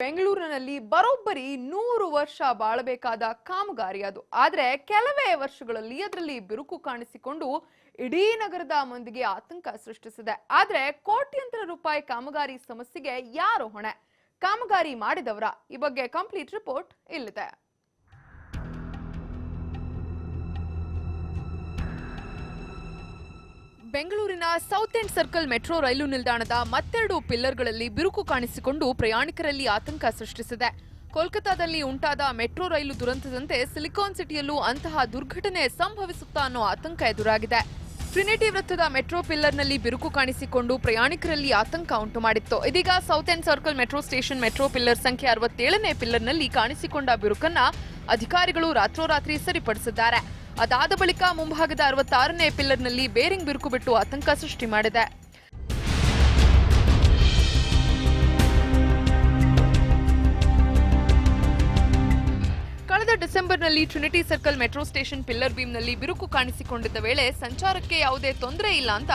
ಬೆಂಗಳೂರಿನಲ್ಲಿ ಬರೋಬ್ಬರಿ 100 ವರ್ಷ ಬಾಳಬೇಕಾದ ಕಾಮಗಾರಿ ಅದು. ಆದ್ರೆ ಕೆಲವೇ ವರ್ಷಗಳಲ್ಲಿ ಅದರಲ್ಲಿ ಬಿರುಕು ಕಾಣಿಸಿಕೊಂಡು ಇಡೀ ನಗರದ ಮಂದಿಗೆ ಆತಂಕ ಸೃಷ್ಟಿಸಿದೆ. ಆದ್ರೆ ಕೋಟ್ಯಂತರ ರೂಪಾಯಿ ಕಾಮಗಾರಿ ಸಮಸ್ಯೆಗೆ ಯಾರು ಹೊಣೆ? ಕಾಮಗಾರಿ ಮಾಡಿದವರ? ಈ ಬಗ್ಗೆ ಕಂಪ್ಲೀಟ್ ರಿಪೋರ್ಟ್ ಇಲ್ಲಿದೆ. ಬೆಂಗಳೂರಿನ ಸೌತ್ ಎಂಡ್ ಸರ್ಕಲ್ ಮೆಟ್ರೋ ರೈಲು ನಿಲ್ದಾಣದ ಮತ್ತೆರಡು ಪಿಲ್ಲರ್ಗಳಲ್ಲಿ ಬಿರುಕು ಕಾಣಿಸಿಕೊಂಡು ಪ್ರಯಾಣಿಕರಲ್ಲಿ ಆತಂಕ ಸೃಷ್ಟಿಸಿದೆ. ಕೋಲ್ಕತಾದಲ್ಲಿ ಉಂಟಾದ ಮೆಟ್ರೋ ರೈಲು ದುರಂತದಂತೆ ಸಿಲಿಕಾನ್ ಸಿಟಿಯಲ್ಲೂ ಅಂತಹ ದುರ್ಘಟನೆ ಸಂಭವಿಸುತ್ತಾ ಅನ್ನೋ ಆತಂಕ ಎದುರಾಗಿದೆ. ಟ್ರಿನಿಟಿ ವೃತ್ತದ ಮೆಟ್ರೋ ಪಿಲ್ಲರ್ನಲ್ಲಿ ಬಿರುಕು ಕಾಣಿಸಿಕೊಂಡು ಪ್ರಯಾಣಿಕರಲ್ಲಿ ಆತಂಕ ಉಂಟು ಮಾಡಿತ್ತು. ಇದೀಗ south end circle metro station metro pillar ಸಂಖ್ಯೆ 67ನೇ ಪಿಲ್ಲರ್ನಲ್ಲಿ ಕಾಣಿಸಿಕೊಂಡ ಬಿರುಕನ್ನ ಅಧಿಕಾರಿಗಳು ರಾತ್ರೋರಾತ್ರಿ ಸರಿಪಡಿಸಿದ್ದಾರೆ. ಅದಾದ ಬಳಿಕ ಮುಂಭಾಗದ 66ನೇ ಪಿಲ್ಲರ್ನಲ್ಲಿ ಬೇರಿಂಗ್ ಬಿರುಕು ಬಿಟ್ಟು ಆತಂಕ ಸೃಷ್ಟಿ ಮಾಡಿದೆ. ಕಳೆದ ಡಿಸೆಂಬರ್ನಲ್ಲಿ Trinity Circle metro station pillar ಬೀಮ್ನಲ್ಲಿ ಬಿರುಕು ಕಾಣಿಸಿಕೊಂಡಿದ್ದ ವೇಳೆ ಸಂಚಾರಕ್ಕೆ ಯಾವುದೇ ತೊಂದರೆ ಇಲ್ಲ ಅಂತ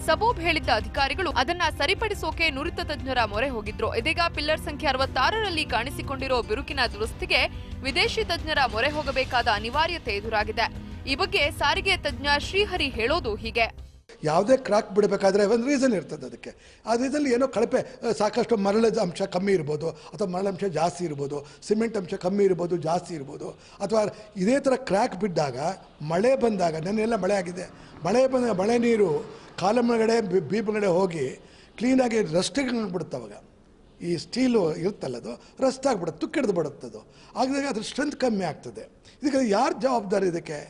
ಸಬೂಬ್ ಹೇಳಿದ್ದ ಅಧಿಕಾರಿಗಳು ಅದನ್ನ ಸರಿಪಡಿಸೋಕೆ ನುರಿತ ತಜ್ಞರ ಮೊರೆ ಹೋಗಿದ್ರು. ಇದೀಗ ಪಿಲ್ಲರ್ ಸಂಖ್ಯೆ 66ರಲ್ಲಿ ಕಾಣಿಸಿಕೊಂಡಿರೋ ಬಿರುಕಿನ ದುರಸ್ತಿಗೆ ವಿದೇಶಿ ತಜ್ಞರ ಮೊರೆ ಹೋಗಬೇಕಾದ ಅನಿವಾರ್ಯತೆ ಎದುರಾಗಿದೆ. ಈ ಬಗ್ಗೆ ಸಾರಿಗೆ ತಜ್ಞ ಶ್ರೀಹರಿ ಹೇಳೋದು ಹೀಗೆ. ಯಾವುದೇ ಕ್ರಾಕ್ ಬಿಡಬೇಕಾದ್ರೆ ಒಂದು ರೀಸನ್ ಇರ್ತದೆ. ಅದಕ್ಕೆ ಆ ರೀಸನ್ಲಿ ಏನೋ ಕಳಪೆ ಸಾಕಷ್ಟು ಮರಳದ ಅಂಶ ಕಮ್ಮಿ ಇರ್ಬೋದು, ಅಥವಾ ಮರಳಂಶ ಜಾಸ್ತಿ ಇರ್ಬೋದು, ಸಿಮೆಂಟ್ ಅಂಶ ಕಮ್ಮಿ ಇರ್ಬೋದು, ಜಾಸ್ತಿ ಇರ್ಬೋದು. ಅಥವಾ ಇದೇ ಥರ ಕ್ರ್ಯಾಕ್ ಬಿದ್ದಾಗ ಮಳೆ ಬಂದಾಗ, ನೆನ್ನೆಲ್ಲ ಮಳೆ ಆಗಿದೆ, ಮಳೆ ನೀರು ಕಾಲಮ್ನಗಡೆ ಬೀಮ್ಗಡೆ ಹೋಗಿ ಕ್ಲೀನಾಗಿ ರಸ್ಟಿಗೆ ಅವಾಗ ಈ ಸ್ಟೀಲು ಇರುತ್ತಲ್ಲ ಅದು ರಸ್ಟ್ ಆಗಿಬಿಡುತ್ತೆ, ತುಕ್ಕಿಡ್ದು ಬಿಡುತ್ತದು. ಆಗಿದಾಗ ಅದ್ರ ಸ್ಟ್ರೆಂತ್ ಕಮ್ಮಿ ಆಗ್ತದೆ. ಇದಕ್ಕೆ ಯಾರು ಜವಾಬ್ದಾರಿ? ಇದಕ್ಕೆ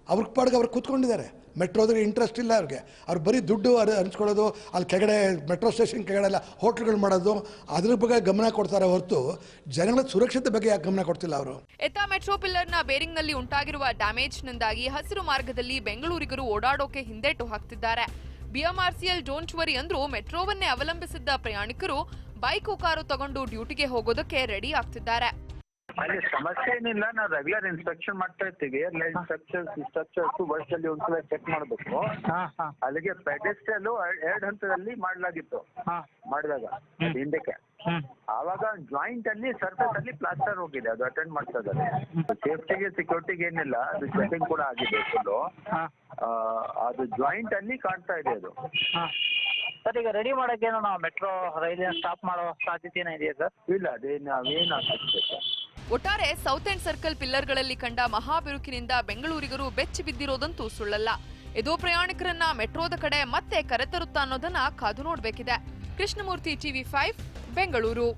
ಅವ್ರ ಪಾಡಿಗೆ ಅವ್ರು ಕೂತ್ಕೊಂಡಿದ್ದಾರೆ. ಮೆಟ್ರೋದ್ರೆ ಇಂಟ್ರೆಸ್ಟ್ ಇಲ್ಲ ಅವ್ರಿಗೆ. ಅವ್ರು ಬರೀ ದುಡ್ಡು ಹಂಚ್ಕೊಳ್ಳೋದು, ಅಲ್ಲಿ ಕೆಳಗಡೆ ಮೆಟ್ರೋ ಸ್ಟೇಷನ್ ಕೆಳಗಡೆ ಎಲ್ಲ ಹೋಟ್ಲ್ಗಳು ಮಾಡೋದು, ಅದ್ರ ಬಗ್ಗೆ ಗಮನ ಕೊಡ್ತಾರೆ ಹೊರತು ಜನಗಳ ಸುರಕ್ಷತೆ ಬಗ್ಗೆ ಯಾಕೆ ಗಮನ ಕೊಡ್ತಿಲ್ಲ ಅವರು. ಎತ್ತ ಮೆಟ್ರೋ ಪಿಲ್ಲರ್ನ ಬೇರಿಂಗ್ನಲ್ಲಿ ಉಂಟಾಗಿರುವ ಡ್ಯಾಮೇಜ್ನಿಂದಾಗಿ ಹಸಿರು ಮಾರ್ಗದಲ್ಲಿ ಬೆಂಗಳೂರಿಗರು ಓಡಾಡೋಕೆ ಹಿಂದೇಟು ಹಾಕ್ತಿದ್ದಾರೆ. BMRCL ಡೋಂಟ್ ವರಿ ಅಂದ್ರೂ ಮೆಟ್ರೋವನ್ನೇ ಅವಲಂಬಿಸಿದ್ದ ಪ್ರಯಾಣಿಕರು ಬೈಕ್ ಕಾರು ತಗೊಂಡು ಡ್ಯೂಟಿಗೆ ಹೋಗೋದಕ್ಕೆ ರೆಡಿ ಆಗ್ತಿದ್ದಾರೆ. ಅಲ್ಲಿ ಸಮಸ್ಯೆ ಏನಿಲ್ಲ. ನಾವು ರೆಗ್ಯುಲರ್ ಇನ್ಸ್ಪೆಕ್ಷನ್ ಮಾಡ್ತಾ ಇರ್ತೀವಿ. ಸ್ಟ್ರಕ್ಚರ್ಸ್ ವರ್ಷದಲ್ಲಿ ಒಂದ್ಸಲ ಚೆಕ್ ಮಾಡಬೇಕು. ಅಲ್ಲಿಗೆ ಪೆಡೆಸ್ಟ್ರಿಯಲ್ 2 ಹಂತದಲ್ಲಿ ಮಾಡಲಾಗಿತ್ತು ಮಾಡಿದಾಗ ಹಿಂದಕ್ಕೆ. ಆವಾಗ ಜಾಯಿಂಟ್ ಅಲ್ಲಿ ಸರ್ಫೇಸ್ ಅಲ್ಲಿ ಪ್ಲಾಸ್ಟರ್ ಹೋಗಿದೆ, ಅದು ಅಟೆಂಡ್ ಮಾಡ್ತಾ ಇದ್ದಾರೆ. ಸೇಫ್ಟಿಗೆ ಸೆಕ್ಯೂರಿಟಿಗೆ ಏನಿಲ್ಲ, ಅದು ಸೆಟ್ಟಿಂಗ್ ಕೂಡ ಆಗಿದೆ ಫುಲ್ಲು. ಅದು ಜಾಯಿಂಟ್ ಅಲ್ಲಿ ಕಾಣ್ತಾ ಇದೆ ಅದು. ಸರ್, ಈಗ ರೆಡಿ ಮಾಡೋಕ್ಕೇನು ನಾವು ಮೆಟ್ರೋ ರೈಲಿನ ಸ್ಟಾಪ್ ಮಾಡೋ ಸಾಧ್ಯತೆ ಇದೆಯಾ ಸರ್? ಇಲ್ಲ, ನಾವೇನು ಆಗ್ತದೆ ಸರ್. ಒಟ್ಟಾರೆ ಸೌತ್ ಎಂಡ್ ಸರ್ಕಲ್ ಪಿಲ್ಲರ್ಗಳಲ್ಲಿ ಕಂಡ ಮಹಾಬಿರುಕಿನಿಂದ ಬೆಂಗಳೂರಿಗರು ಬೆಚ್ಚಿ ಬಿದ್ದಿರೋದಂತೂ ಸುಳ್ಳಲ್ಲ. ಇದು ಪ್ರಯಾಣಿಕರನ್ನ ಮೆಟ್ರೋದ ಕಡೆ ಮತ್ತೆ ಕರೆತರುತ್ತಾ ಅನ್ನೋದನ್ನ ಕಾದು ನೋಡಬೇಕಿದೆ. ಕೃಷ್ಣಮೂರ್ತಿ, TV5, ಬೆಂಗಳೂರು.